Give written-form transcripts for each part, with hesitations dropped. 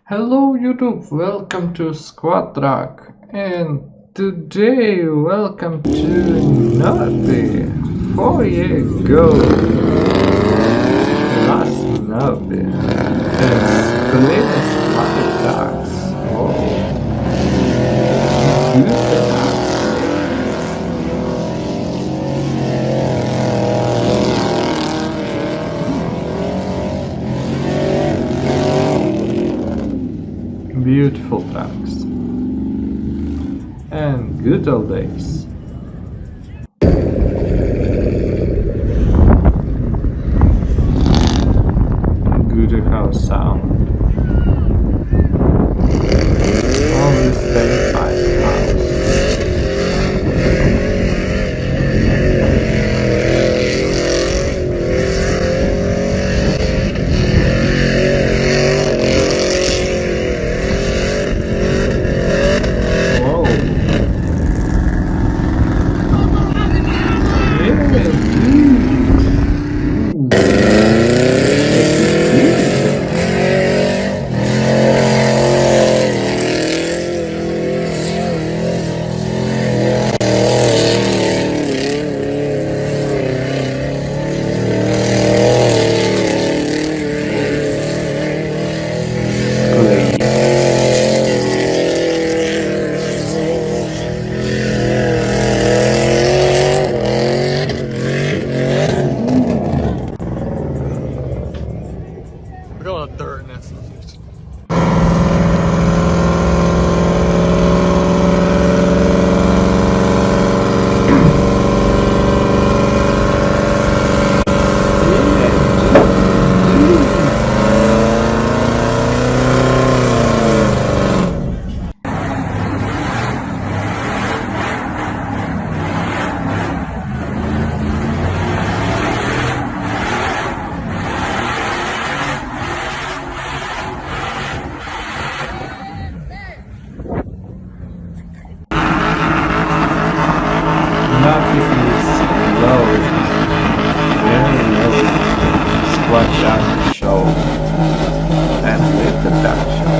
Hello YouTube, welcome to Squad Track, and today welcome to Navi. 4 years ago, last Navi, and Cleanest Pocket Dogs. Oh, good dogs. Beautiful dogs. And good old days. Good house sound. Only stay by house. Whoa. Yeah, dude. Great. We're going to dirt in this. Nothing is low, very low. Squad Track show and with the duck show.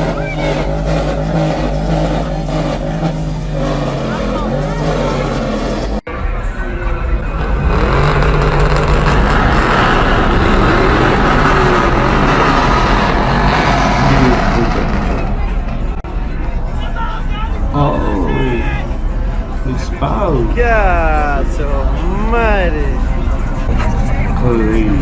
Oh, it's foul. Cazzo, madre. Clean.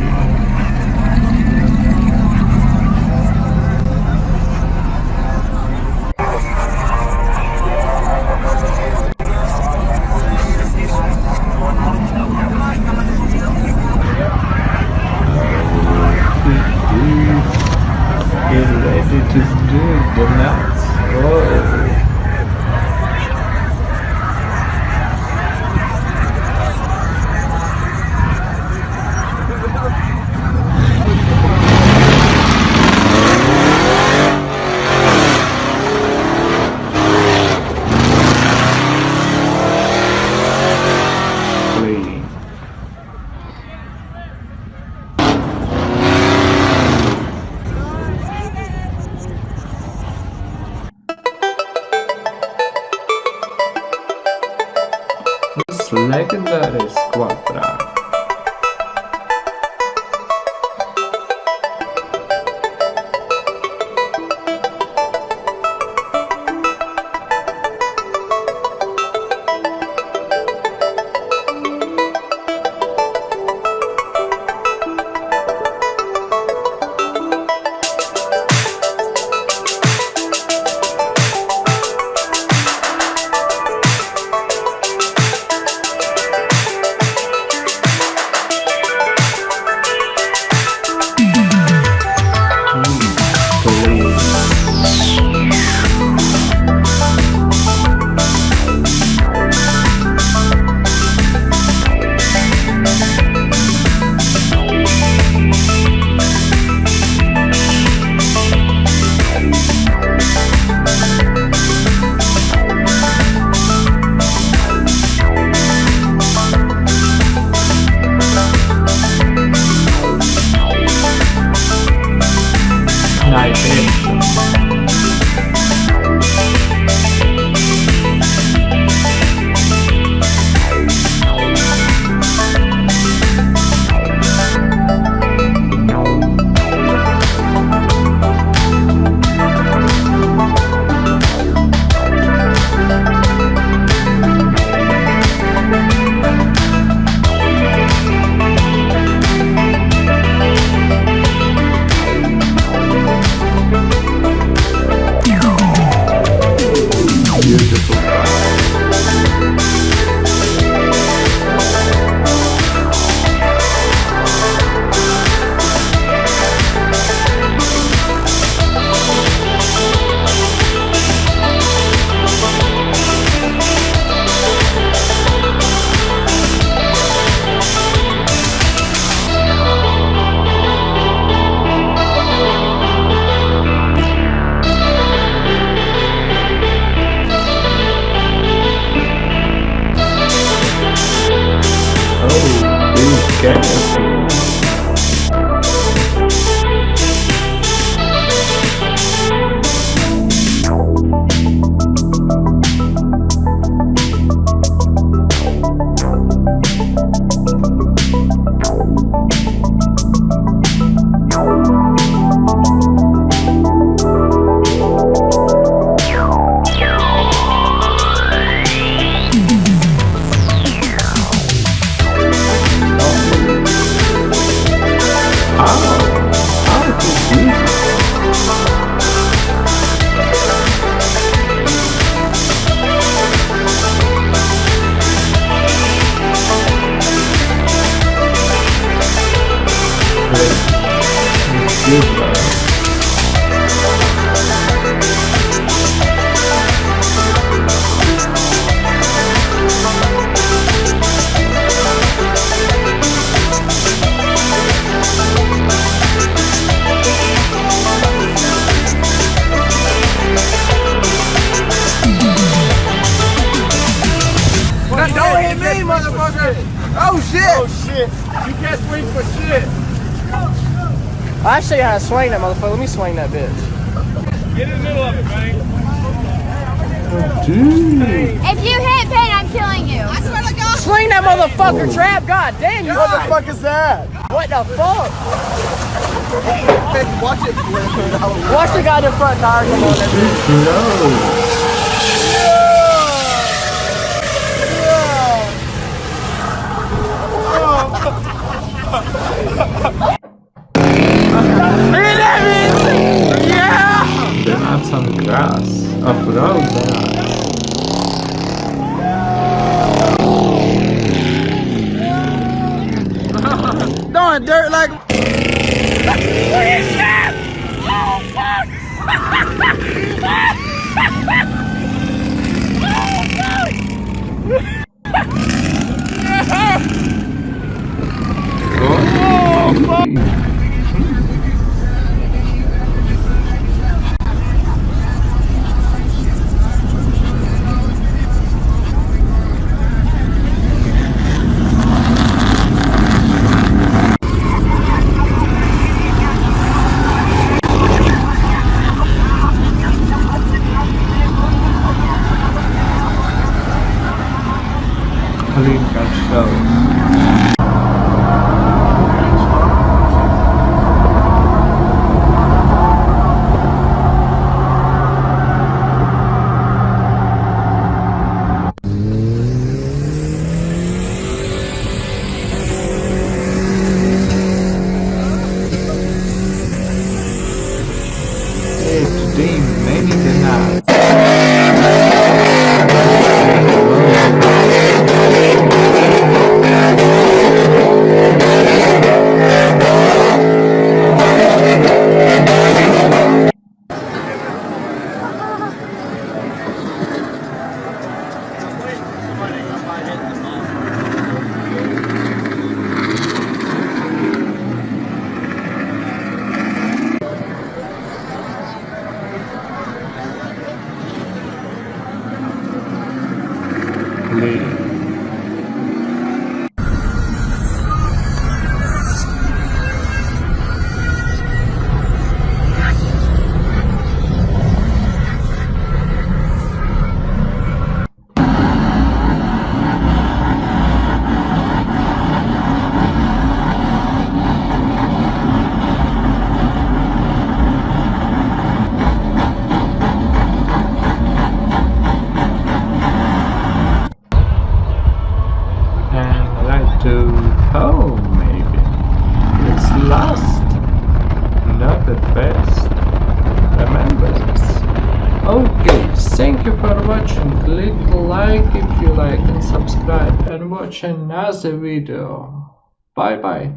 Get ready to do the nuts. Oh. Clean. This legendary squadron. Nice hit. Don't hit me, motherfucker! Oh shit! Oh shit! You can't swing for shit! I'll show you how to swing that motherfucker. Let me swing that bitch. Get in the middle of it, man. If you hit Payne, I'm killing you. I swear to God. Swing that motherfucker, Trap. God damn you. What the fuck is that? What the fuck? Watch it. Watch the goddamn front tire come on that bitch. Then add some grass. Off-road that. Throwing dirt like. Clean car show. Today many denied. To home, maybe. It's lost, not the best. Remember this. Okay, thank you for watching. Click like if you like and subscribe and watch another video. Bye bye.